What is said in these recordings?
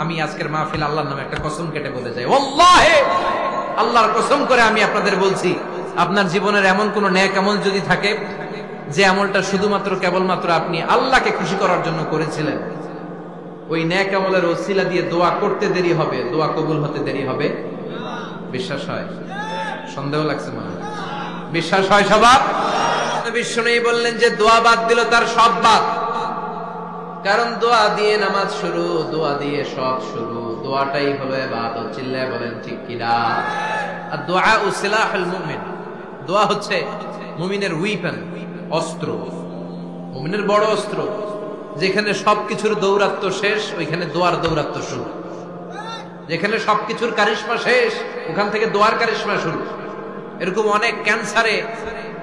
আমি আজকের মাহফিল আল্লাহর নামে একটা কসম কেটে বলে যাই, ওয়াল্লাহি আল্লাহর কসম করে আমি আপনাদের বলছি, আপনার জীবনের এমন কোন নেক আমল যদি থাকে যে আমলটা শুধুমাত্র কেবলমাত্র আপনি আল্লাহকে খুশি করার জন্য করেছিলেন, ওই নেক আমলের ওসিলা দিয়ে দোয়া করতে দেরি হবে, দোয়া কবুল হতে দেরি হবে। বিশ্বাস হয়? সন্দেহ লাগছে মনে হয়? বিশ্বাস হয় সবার? বিশ্বনবী বললেন যে দোয়া বাদ দিল তার সব বাদ। কারণ দোয়া দিয়ে নামাজ শুরু, দোয়া দিয়ে সব শুরু, দোয়াটাই হলো ইবাদত। চিল্লায় বলেন ঠিক কিনা? আর দোয়া সিলাহুল মুমিন, দোয়া হচ্ছে মুমিনের উইপন, অস্ত্র, মুমিনের বড় অস্ত্র। যেখানে সবকিছুর দৌরাত্ম শেষ, ওইখানে দোয়ার দৌরাত্ম শুরু। যেখানে সবকিছুর কারিশমা শেষ, ওখান থেকে দোয়ার কারিশমা শুরু। এরকম অনেক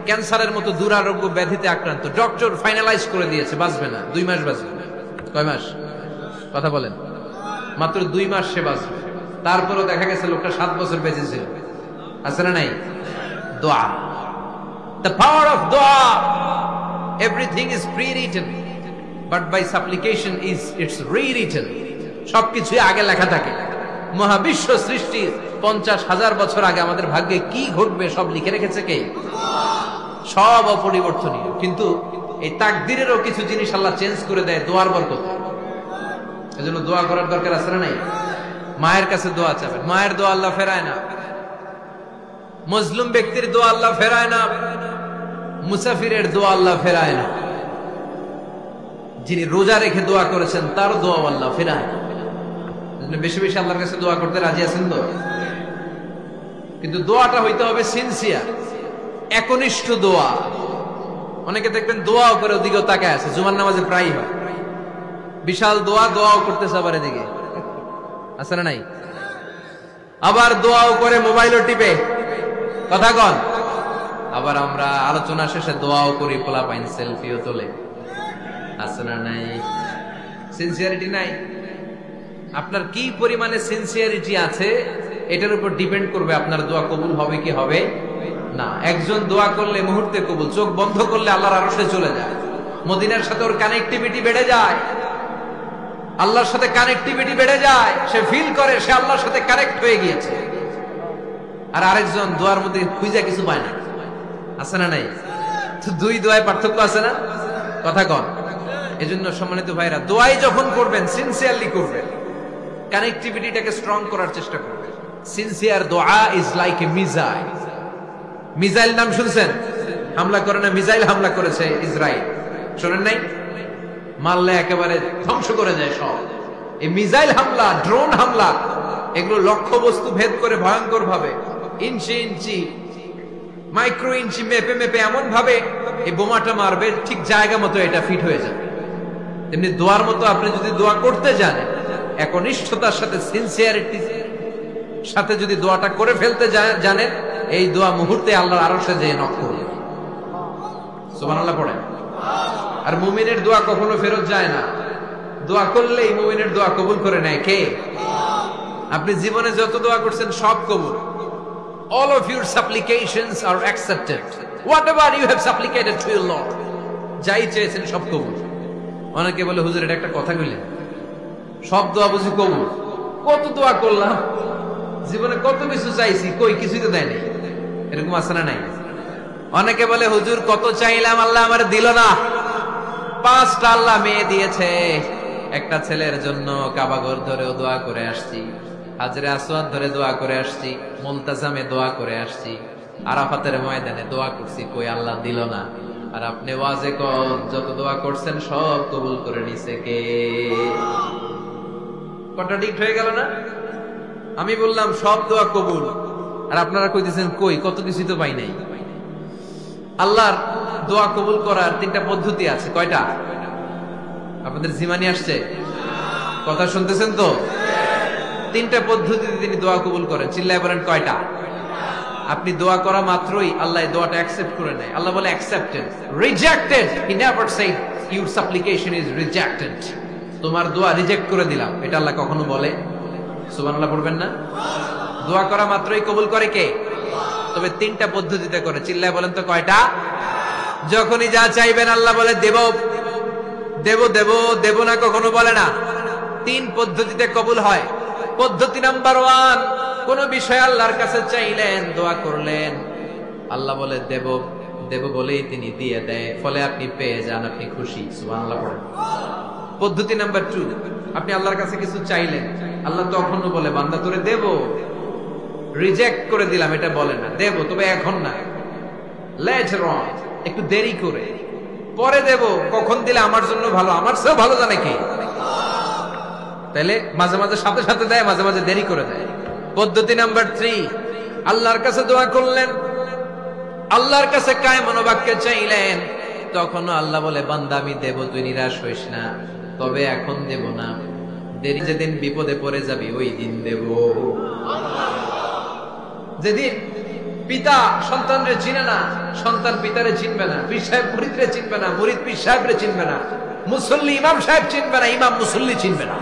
ক্যান্সারের মতো দুরারোগ্য ব্যাধিতে আক্রান্ত, ডক্টর ফাইনালাইজ করে দিয়েছে বাঁচবে না, 2 মাস বাঁচবে। কয় মাস? কথা বলেন। মাত্র 2 মাস সে বাঁচবে। তারপরও দেখা গেছে লোকটা 7 বছর বেঁচে ছিল। আছে না নাই? দোয়া, the power of দোয়া। everything is pre-written but by supplication is it's rewritten। সবকিছু আগে লেখা থাকে। মহাবিশ্ব সৃষ্টির 50,000 বছর আগে আমাদের ভাগ্যে কি ঘটবে সব লিখে রেখেছে কে? সব অপরিবর্তনীয়। কিন্তু এই তাকদীরেরও কিছু জিনিস আল্লাহ চেঞ্জ করে দেয় দোয়ার বরকতে। এজন্য দোয়া করার দরকার আছে না নাই? মায়ের কাছে দোয়া চাবেন, মায়ের দোয়া আল্লাহ ফেরায় না। মজলুম ব্যক্তির দোয়া আল্লাহ ফেরায় না। মুসাফিরের দোয়া আল্লাহ ফেরায় না। যিনি রোজা রেখে দোয়া করেছেন তার দোয়া আল্লাহ ফেরায় না। বেশি বেশি আল্লাহর কাছে দোয়া করতে রাজি আছেন তো? কিন্তু দোয়াটা হইতে হবে সিনসিয়ার, একনিষ্ঠ দোয়া। অনেকে দেখবেন দোয়াও করে ওদিকেও তাকায় আছে, জুমার নামাজে প্রায় হয় বিশাল দোয়া, দোয়াও করতেছে আবার এদিকে, আছে না নাই? আবার দোয়াও করে মোবাইলও টিপে, কথা কন। আবার আমরা আলোচনা শেষে দোয়াও করি, পোলাপাইন সেলফিও তোলে, আছে না নাই? সিনসিয়ারিটি নাই। আপনার কি পরিমাণে সিনসিয়ারিটি আছে এটার উপর ডিপেন্ড করবে আপনার দোয়া কবুল হবে কি হবে না। একজন দোয়া করলে মুহূর্তে কবুল, চোখ বন্ধ করলে আল্লাহর আরশে চলে যায়। মদিনার সাথে ওর কানেক্টিভিটি বেড়ে যায়, আল্লাহর সাথে কানেক্টিভিটি বেড়ে যায়। সে ফিল করে সে আল্লাহর সাথে কানেক্ট হয়ে গিয়েছে। আর আরেকজন দোয়ার মধ্যে খুঁজে কিছু পায় না, আছে না নাই? তো 2 দোয়ায় পার্থক্য আছে না? কথা কন। এজন্য সম্মানিত ভাইরা, দোয়াই যখন করবেন সিনসিয়ারলি করবেন, কানেক্টিভিটিটাকে স্ট্রং করার চেষ্টা করবেন। সিনসিয়ার দোয়া is like a missile. Missile নাম শুনছেন? হামলা করে না, মিসাইল হামলা করেছে ইসরায়েল, শোনেন নাই? মারলে একেবারে ধ্বংস করে যায় সব। এই মিসাইল হামলা, ড্রোন হামলা, এগুলো লক্ষ্য বস্তু ভেদ করে ভয়ঙ্কর ভাবে, ইঞ্চি ইঞ্চি, মাইক্রো ইঞ্চি মেপে মেপে এমন ভাবে এই বোমাটা মারবে ঠিক জায়গা মতো এটা ফিট হয়ে যাবে। তেমনি দোয়ার মতো আপনি যদি দোয়া করতে জানেন, একনিষ্ঠতার সাথে সিনসিয়ারিটির সাথে যদি দোয়াটা করে ফেলতে জানেন, এই দোয়া মুহূর্তে আল্লাহর আরশে যেয়ে নক করবে। সুবহানাল্লাহ পড়েন। আর মুমিনের দোয়া কখনো ফেরত যায় না। দোয়া করলেই মুমিনের দোয়া কবুল করে নেয় কে? আপনি জীবনে যত দোয়া করছেন সব কবুল। All of your supplications are accepted. Whatever you have supplicated to your Lord, যাই চেয়েছেন সব কবুল। অনেকে বলে হুজুর এটা একটা কথা কইলেন, সব দোয়া বুঝি কবুল? কত দোয়া করলাম, জীবনে কত কিছু চাইছি, কই কিছুই তো দেয় নাই। এরকম আছে না নাই? অনেকে বলে হুজুর কত চাইলাম আল্লাহ আমার দিল না। 5টা আল্লাহ মেয়ে দিয়েছে, একটা ছেলের জন্য কাবাঘর ধরেও দোয়া করে আসছি, হাজরে আসওয়াদ ধরে দোয়া করে আসছি, মুলতাজামে দোয়া করে আসছি, আরাফাতের ময়দানে দোয়া করছি, কই আল্লাহ দিল না। আর আপনি ওয়াজে কোন যত দোয়া করছেন সব কবুল করে নিছে কে? কন্ট্রাডিক্ট হয়ে গেল না? আমি বললাম সব দোয়া কবুল, আর আপনারা কইতেছেন কই কত কিছু তো পাই নাই। আল্লাহর দোয়া কবুল করার 3টা পদ্ধতি আছে। কয়টা? আপনাদের জিমানি আসছে? কথা শুনতেছেন তো? 3টা পদ্ধতিতে তিনি দোয়া কবুল করেন। চিল্লায় বলেন কয়টা? আপনি দোয়া করা মাত্রই আল্লাহ দোয়াটা অ্যাকসেপ্ট করে নেয়। আল্লাহ বলে accepted, rejected he never shed your সাপ্লিকেশন is rejected. তোমার দোয়া রিজেক্ট করে দিলাম, এটা আল্লাহ কখনো বলে? সুবহানাল্লাহ পড়বেন না? দোয়া করা মাত্রই কবুল করে কে? তবে 3টা পদ্ধতিতে করে। চিল্লায় বলেন তো কয়টা? যখনই যা চাইবেন আল্লাহ বলে দেব দেব দেব, দেব না কখনো বলে না। তিন পদ্ধতিতে কবুল হয়। পদ্ধতি নাম্বার 1, কোন বিষয় আল্লাহর কাছে চাইলেন, দোয়া করলেন, আল্লাহ বলে দেব দেব বলেই তিনি দিয়ে দেয়, ফলে আপনি পেয়ে যান, আপনি খুশি। সুবহানাল্লাহ পড়েন। পদ্ধতি নাম্বার 2, আপনি আল্লাহর কাছে কিছু চাইলেন, আল্লাহ তখনও বলে বান্দা তোরে দেব, রিজেক্ট করে দিলাম এটা বলে না, দেব তবে এখন না, লেটার অন, একটু দেরি করে, পরে দেব, কখন দিলে আমার জন্য ভালো, আমার চেয়েও ভালো জানে কে। তাইলে মাঝে মাঝে সাথে সাথে দেয়, মাঝে মাঝে দেরি করে দেয়। পদ্ধতি নাম্বার 3, আল্লাহর কাছে দোয়া করলেন, আল্লাহর কাছে কায় মনোবাক্যে চাইলেন, তখনও আল্লাহ বলে বান্দা আমি দেব, তুই নিরাশ হইস না, তবে এখন দেব না, দেরি যেদিন বিপদে পড়ে যাবি ওই দিন দেব। যেদিন পিতা সন্তানরে চিনে না, সন্তান পিতারে চিনবে না, পীর সাহেব মুরিদরে চিনবে না, মুরিদ পীর সাহেবরে চিনবে না, মুসল্লি ইমাম সাহেব চিনবে না, ইমাম মুসল্লি চিনবে না,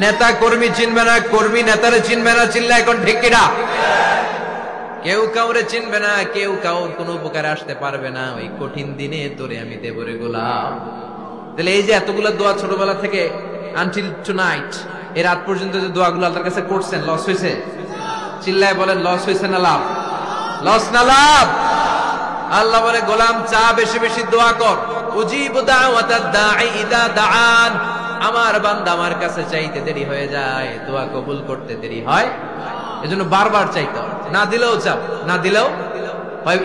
নেতা কর্মী চিনবে না, কর্মী নেতারে চিনবে না। চিল্লা এখন ঠিক কিনা? কেউ কাউরে চিনবে না, কেউ কাউর কোনো উপকারে আসতে পারবে না, ওই কঠিন দিনে তোরে আমি দেব রে গোলাম। তাহলে এই যে এতগুলো দোয়া ছোটবেলা থেকে আনটিল টুনাইট, এই রাত পর্যন্ত যে দোয়াগুলো আল্লাহর কাছে করছেন, লস হয়েছে? চিল্লায় বলেন লস হয়েছে না লাভ? লস না লাভ? আল্লাহ বলে গোলাম চা বেশি বেশি দোয়া কর, উজিবু দাওয়াতাদ দাঈ ইদা দাআন। আমার বান্দা আমার কাছে চাইতে দেরি হয়ে যায়, দোয়া কবুল করতে দেরি হয়, এজন্য বারবার চাইতে হবে। না দিলেও চাপ, না দিলেও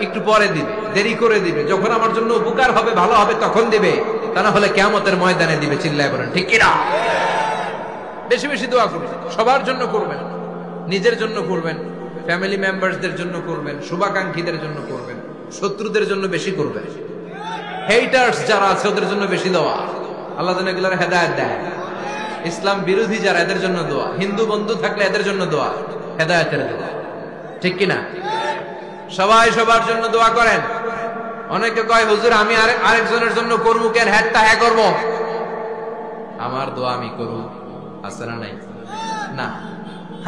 একটু পরে দিবে, দেরি করে দিবে, যখন আমার জন্য উপকার হবে, ভালো হবে, তখন দিবে, তা না হলে কিয়ামতের ময়দানে দিবে। চিল্লায় বলেন ঠিক কিনা? বেশি বেশি দোয়া করবেন, সবার জন্য করবেন, নিজের জন্য করবেন, ফ্যামিলি মেম্বারসদের জন্য করবেন, শুভাকাঙ্ক্ষীদের জন্য করবেন, শত্রুদের জন্য বেশি করবেন, হেটার্স যারা আছে ওদের জন্য বেশি দোয়া। আল্লাহ যেন এগুলোর হেদায়েত দেয়। ইসলাম বিরোধী যারা, এদের জন্য দোয়া। হিন্দু বন্ধু থাকলে এদের জন্য দোয়া, হেদায়েতের দোয়া। ঠিক কিনা? সবাই সবার জন্য দোয়া করেন। অনেকে কয় হুজুর আমি আরেকজনের জন্য করবো কেন, হ্যাটটা হ্যাঁ করবো, আমার দোয়া আমি করবো, আছে না নাই? না,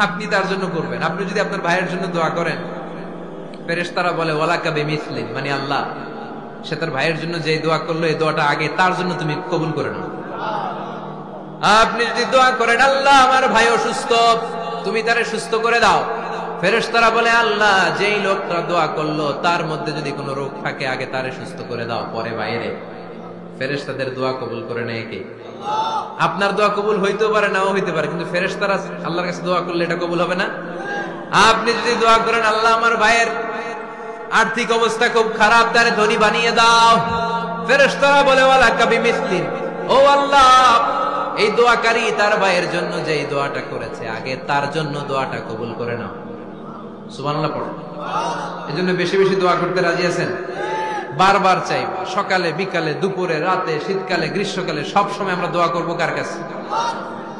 আপনি তার জন্য করবেন। আপনি যদি আপনার ভাইয়ের জন্য দোয়া করেন, ফেরেশতারা বলে ওয়ালাকা বিমিসলি, মানে আল্লাহ সে তার ভাইয়ের জন্য যে দোয়া করলো, এই দোয়াটা আগে তার জন্য তুমি কবুল করে নাও। আপনি যদি দোয়া করেন আল্লাহ আমার ভাই অসুস্থ, তুমি তারে সুস্থ করে দাও, ফেরেশতারা বলে আল্লাহ যেই লোকটা দোয়া করলো তার মধ্যে যদি কোনো রোগ থাকে আগে তারে সুস্থ করে দাও, পরে বাইরে। ফেরেশতাদের দোয়া কবুল করে নেয় কে? আপনার দোয়া কবুল হইতেও পারে, নাও হইতে পারে, কিন্তু ফেরেশতারা আল্লাহর কাছে দোয়া করলে এটা কবুল হবে না। আপনি যদি দোয়া করেন আল্লাহ আমার ভাইয়ের আর্থিক অবস্থা খুব খারাপ, তারে ধনী বানিয়ে দাও, ফেরেশতারা বলে ওয়ালাকা বিমিসলিন, ও আল্লাহ এই দোয়াকারী তার ভাইয়ের জন্য যেই দোয়াটা করেছে আগে তার জন্য দোয়াটা কবুল করে নাও। সুবহানাল্লাহ পড়ো। এজন্য বেশি বেশি দোয়া করতে রাজি আছেন? বারবার চাইবা, সকালে বিকালে দুপুরে রাতে শীতকালে গ্রীষ্মকালে সব সময় আমরা দোয়া করব কার কাছে?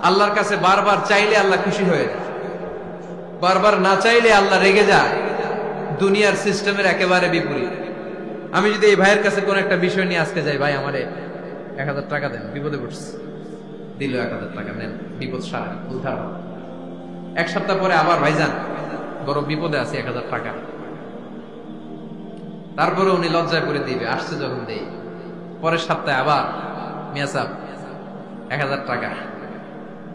আল্লাহর কাছে। বারবার চাইলে আল্লাহ খুশি হয়ে যায়, বারবার না চাইলে আল্লাহ রেগে যায়। দুনিয়ার সিস্টেমের একেবারে বিপরীত। আমি যদি এই ভাইয়ের কাছে কোন একটা বিষয় নিয়ে আজকে যাই, ভাই আমারে 1000 টাকা দেন, বিপদে পড়ছি, দিল 1000 টাকা, নেন, বিপদ সারা উদ্ধার হবে। এক সপ্তাহ পরে আবার ভাইজান বড় বিপদে আছে, 1000 টাকা, তারপরে উনি লজ্জায় পড়ে দিবে, আসছে যখন দেই, পরের সপ্তাহে আবার মিয়া সাহেব 1000 টাকা,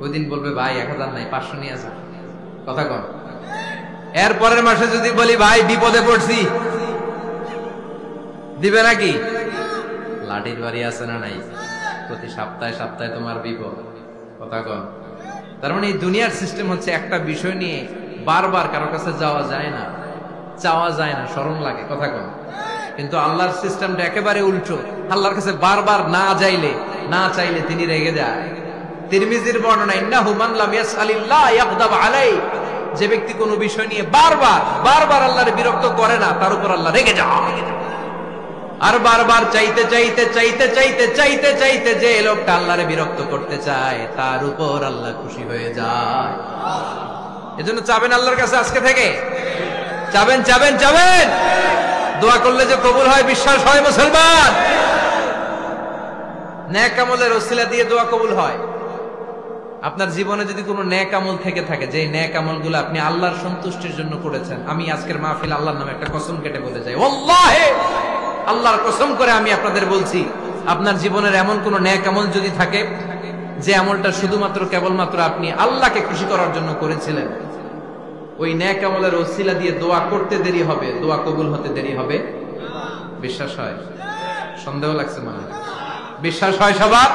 ওই দিন বলবে ভাই 1000 নাই 500 নিয়ে আসা, কথা কন। এর পরের মাসে যদি বলি ভাই বিপদে পড়ছি, দিবে নাকি? লাঠির বাড়ি আছে না নাই? প্রতি সপ্তাহে সপ্তাহে তোমার বিপদ, কথা কন। তার মানে এই দুনিয়ার সিস্টেম হচ্ছে একটা বিষয় নিয়ে বারবার কারোর কাছে যাওয়া যায় না, চাওয়া যায় না, শরম লাগে, কথা কন। কিন্তু আল্লাহর সিস্টেমটা একেবারে উল্টো। আল্লাহর কাছে বারবার না যাইলে, না চাইলে তিনি রেগে যায়। তিরমিজির বর্ণনা, ইন্নাহু মান লাম ইয়াসআলিল্লাহ ইয়াগদাব আলাইহি, যে ব্যক্তি কোনো বিষয় নিয়ে বারবার বারবার আল্লাহর বিরক্ত করে না, তার উপর আল্লাহ রেগে যায়। আর বারবার চাইতে চাইতে চাইতে চাইতে চাইতে চাইতে যে লোকটা আল্লাহরে বিরক্ত করতে চায় তার উপর আল্লাহ খুশি হয়ে যায়। এজন্য চাবেন আল্লাহর কাছে আজকে থেকে, চাবেন চাবেন চাবেন। দোয়া করলে যে কবুল হয় বিশ্বাস হয় মুসলমান। নেক আমলের ওসিলা দিয়ে দোয়া কবুল হয়। আপনার জীবনে যদি কোনো নেক আমল থেকে থাকে, যে নেক আমলগুলো আপনি আল্লাহর সন্তুষ্টির জন্য করেছেন, আমি আজকের মাহফিল আল্লাহর নামে একটা কসম কেটে বলে যাই, ওয়াল্লাহি আল্লাহর কসম করে আমি আপনাদের বলছি, আপনার জীবনের এমন কোন নেক আমল যদি থাকে যে আমলটা শুধুমাত্র কেবলমাত্র আপনি আল্লাহকে খুশি করার জন্য করেছিলেন, ওই নেক আমলের ওসিলা দিয়ে দোয়া করতে দেরি হবে, দোয়া কবুল হতে দেরি হবে? বিশ্বাস হয়? সন্দেহ লাগছে মানে? বিশ্বাস হয় সবার?